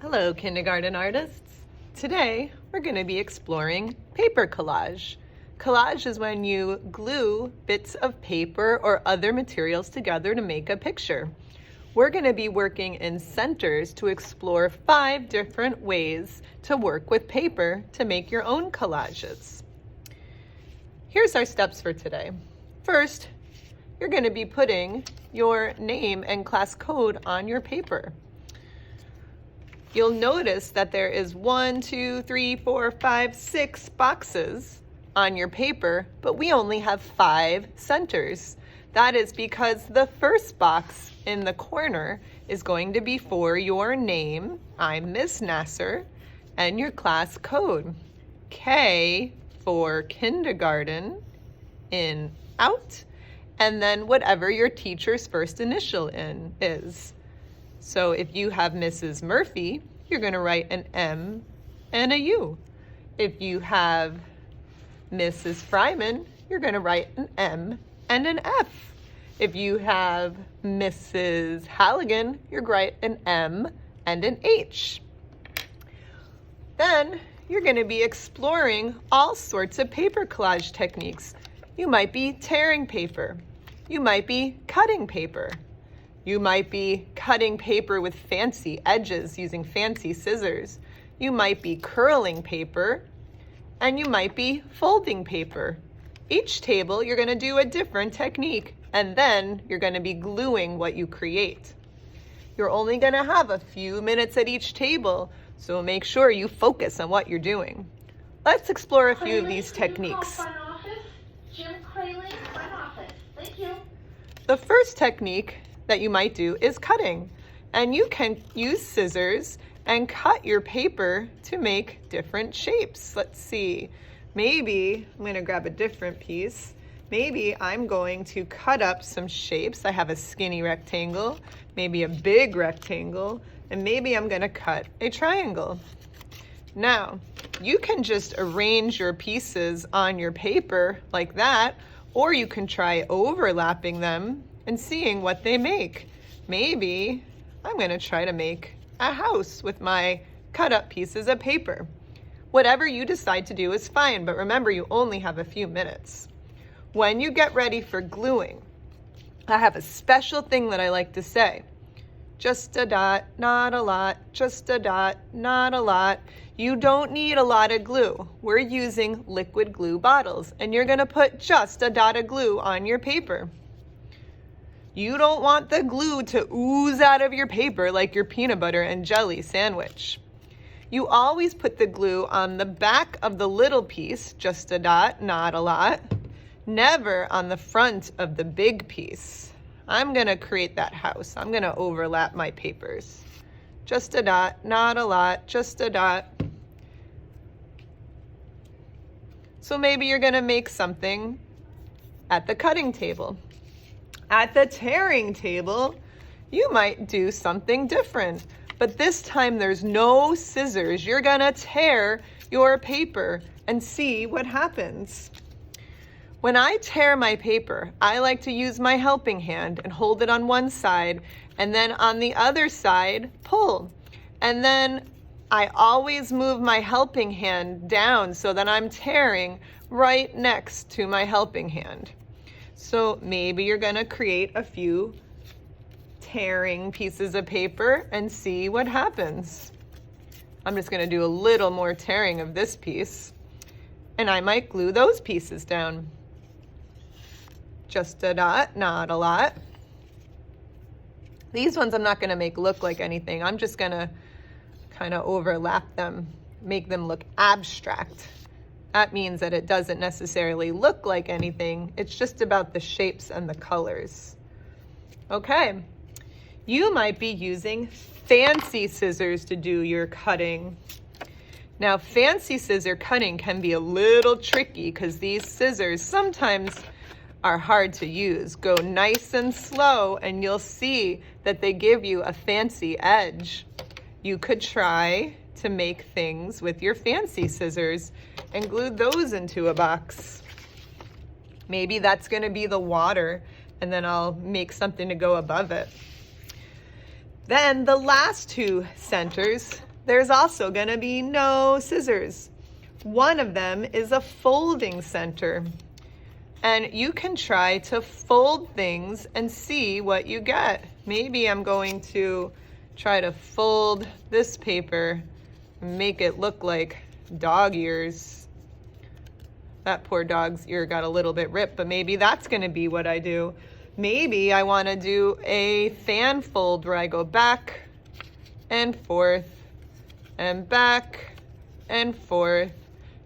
Hello, kindergarten artists. Today, we're going to be exploring paper collage. Collage is when you glue bits of paper or other materials together to make a picture. We're going to be working in centers to explore 5 different ways to work with paper to make your own collages. Here's our steps for today. First, you're going to be putting your name and class code on your paper. You'll notice that there is 1, 2, 3, 4, 5, 6 boxes on your paper, but we only have 5 centers. That is because the first box in the corner is going to be for your name, I'm Miss Nasser, and your class code, K for kindergarten, in, out, and then whatever your teacher's first initial in is. So if you have Mrs. Murphy, you're going to write an M and a U. If you have Mrs. Fryman, you're going to write an M and an F. If you have Mrs. Halligan, you're going to write an M and an H. Then you're going to be exploring all sorts of paper collage techniques. You might be tearing paper. You might be cutting paper. You might be cutting paper with fancy edges using fancy scissors. You might be curling paper, and you might be folding paper. Each table, you're going to do a different technique, and then you're going to be gluing what you create. You're only going to have a few minutes at each table, so make sure you focus on what you're doing. Let's explore a few of these techniques. Jim Crayley, front office. Thank you. The first technique that you might do is cutting, and you can use scissors and cut your paper to make different shapes. Let's see, maybe I'm going to grab a different piece. Maybe I'm going to cut up some shapes. I have a skinny rectangle, maybe a big rectangle, and maybe I'm going to cut a triangle. Now, you can just arrange your pieces on your paper like that, or you can try overlapping them and seeing what they make. Maybe I'm going to try to make a house with my cut up pieces of paper. Whatever you decide to do is fine, but remember, you only have a few minutes. When you get ready for gluing, I have a special thing that I like to say. Just a dot, not a lot, just a dot, not a lot. You don't need a lot of glue. We're using liquid glue bottles, and you're gonna put just a dot of glue on your paper. You don't want the glue to ooze out of your paper like your peanut butter and jelly sandwich. You always put the glue on the back of the little piece, just a dot, not a lot, never on the front of the big piece. I'm gonna create that house. I'm gonna overlap my papers. Just a dot, not a lot, just a dot. So maybe you're gonna make something at the cutting table. At the tearing table, you might do something different, but this time there's no scissors. You're gonna tear your paper and see what happens. When I tear my paper, I like to use my helping hand and hold it on one side, and then on the other side, pull. And then I always move my helping hand down so that I'm tearing right next to my helping hand. So maybe you're gonna create a few tearing pieces of paper and see what happens. I'm just gonna do a little more tearing of this piece, and I might glue those pieces down. Just a dot, not a lot. These ones I'm not gonna make look like anything. I'm just gonna kind of overlap them, make them look abstract. That means that it doesn't necessarily look like anything. It's just about the shapes and the colors. Okay, you might be using fancy scissors to do your cutting. Now, fancy scissor cutting can be a little tricky because these scissors sometimes are hard to use. Go nice and slow and you'll see that they give you a fancy edge. You could try to make things with your fancy scissors and glue those into a box. Maybe that's going to be the water, and then I'll make something to go above it. Then the last 2 centers, there's also going to be no scissors. One of them is a folding center. And you can try to fold things and see what you get. Maybe I'm going to try to fold this paper and make it look like dog ears. That poor dog's ear got a little bit ripped, but maybe that's going to be what I do. Maybe I want to do a fan fold where I go back and forth and back and forth.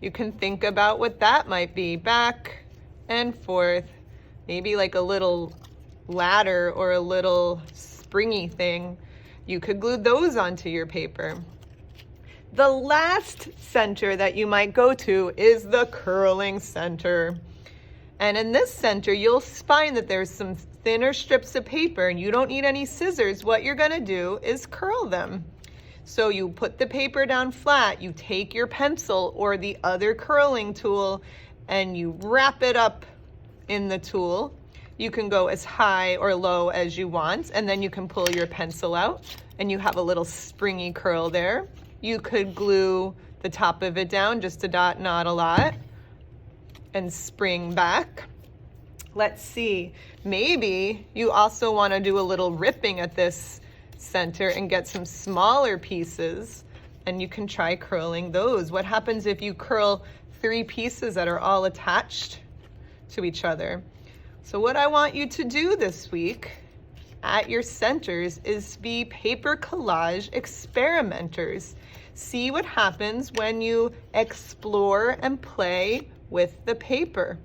You can think about what that might be. Back and forth. Maybe like a little ladder or a little springy thing. You could glue those onto your paper. The last center that you might go to is the curling center. And in this center, you'll find that there's some thinner strips of paper and you don't need any scissors. What you're gonna do is curl them. So you put the paper down flat, you take your pencil or the other curling tool and you wrap it up in the tool. You can go as high or low as you want, and then you can pull your pencil out and you have a little springy curl there. You could glue the top of it down just a dot, not a lot, and spring back. Let's see, maybe you also want to do a little ripping at this center and get some smaller pieces, and you can try curling those. What happens if you curl 3 pieces that are all attached to each other? So what I want you to do this week at your centers is be paper collage experimenters. See what happens when you explore and play with the paper.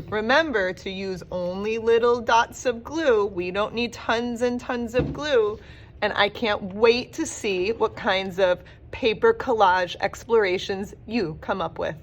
Remember to use only little dots of glue. We don't need tons and tons of glue. And I can't wait to see what kinds of paper collage explorations you come up with.